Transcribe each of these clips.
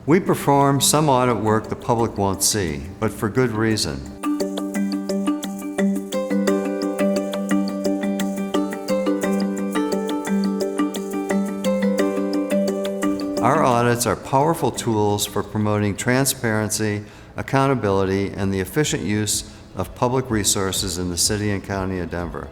We perform some audit work the public won't see, but for good reason. Our audits are powerful tools for promoting transparency, accountability, and the efficient use of public resources in the City and County of Denver.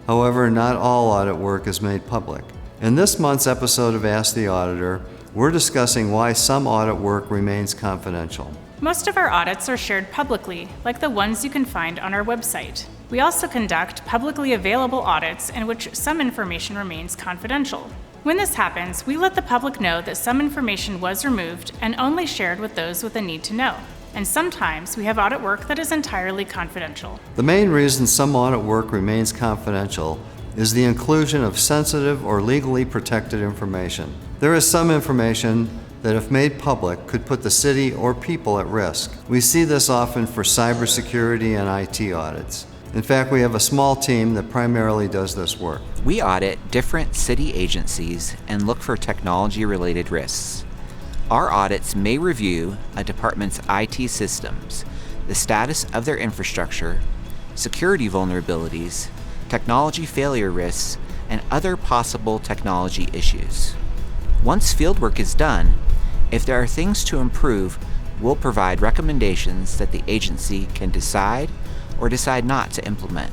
However, not all audit work is made public. In this month's episode of Ask the Auditor, we're discussing why some audit work remains confidential. Most of our audits are shared publicly, like the ones you can find on our website. We also conduct publicly available audits in which some information remains confidential. When this happens, we let the public know that some information was removed and only shared with those with a need to know. And sometimes we have audit work that is entirely confidential. The main reason some audit work remains confidential is the inclusion of sensitive or legally protected information. There is some information that, if made public, could put the city or people at risk. We see this often for cybersecurity and IT audits. In fact, we have a small team that primarily does this work. We audit different city agencies and look for technology-related risks. Our audits may review a department's IT systems, the status of their infrastructure, security vulnerabilities, technology failure risks, and other possible technology issues. Once fieldwork is done, if there are things to improve, we'll provide recommendations that the agency can decide or decide not to implement.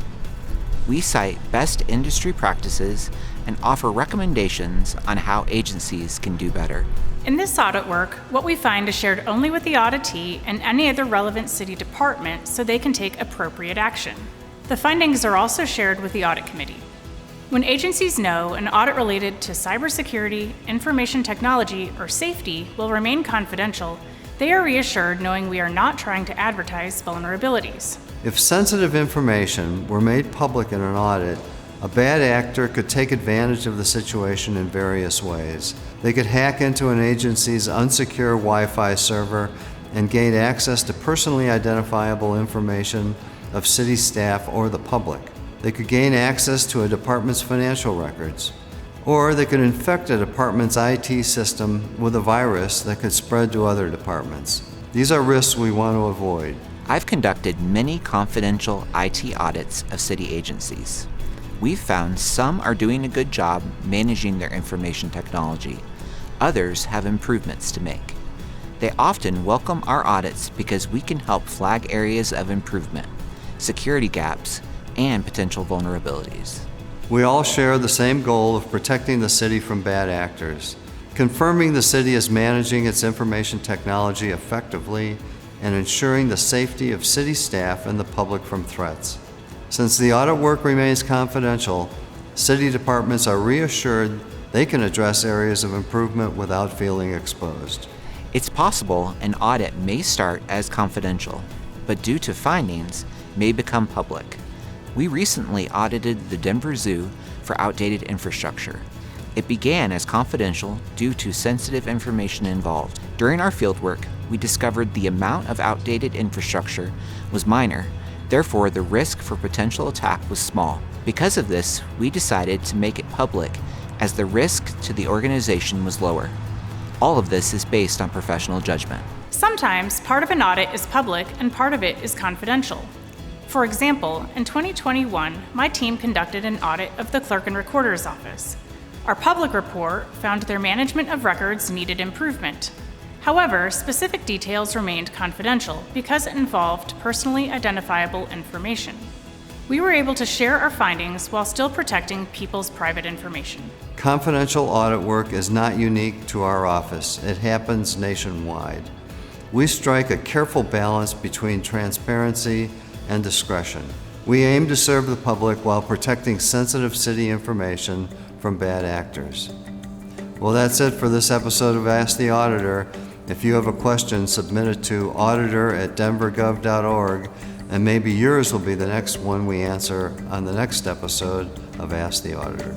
We cite best industry practices and offer recommendations on how agencies can do better. In this audit work, what we find is shared only with the auditee and any other relevant city department so they can take appropriate action. The findings are also shared with the audit committee. When agencies know an audit related to cybersecurity, information technology, or safety will remain confidential, they are reassured knowing we are not trying to advertise vulnerabilities. If sensitive information were made public in an audit, a bad actor could take advantage of the situation in various ways. They could hack into an agency's unsecure Wi-Fi server and gain access to personally identifiable information of city staff or the public. They could gain access to a department's financial records. Or they could infect a department's IT system with a virus that could spread to other departments. These are risks we want to avoid. I've conducted many confidential IT audits of city agencies. We've found some are doing a good job managing their information technology. Others have improvements to make. They often welcome our audits because we can help flag areas of improvement, security gaps, and potential vulnerabilities. We all share the same goal of protecting the city from bad actors, confirming the city is managing its information technology effectively, and ensuring the safety of city staff and the public from threats. Since the audit work remains confidential, city departments are reassured they can address areas of improvement without feeling exposed. It's possible an audit may start as confidential, but due to findings, may become public. We recently audited the Denver Zoo for outdated infrastructure. It began as confidential due to sensitive information involved. During our fieldwork, we discovered the amount of outdated infrastructure was minor, therefore the risk for potential attack was small. Because of this, we decided to make it public as the risk to the organization was lower. All of this is based on professional judgment. Sometimes part of an audit is public and part of it is confidential. For example, in 2021, my team conducted an audit of the Clerk and Recorder's Office. Our public report found their management of records needed improvement. However, specific details remained confidential because it involved personally identifiable information. We were able to share our findings while still protecting people's private information. Confidential audit work is not unique to our office. It happens nationwide. We strike a careful balance between transparency and discretion. We aim to serve the public while protecting sensitive city information from bad actors. Well, that's it for this episode of Ask the Auditor. If you have a question, submit it to auditor@denvergov.org, and maybe yours will be the next one we answer on the next episode of Ask the Auditor.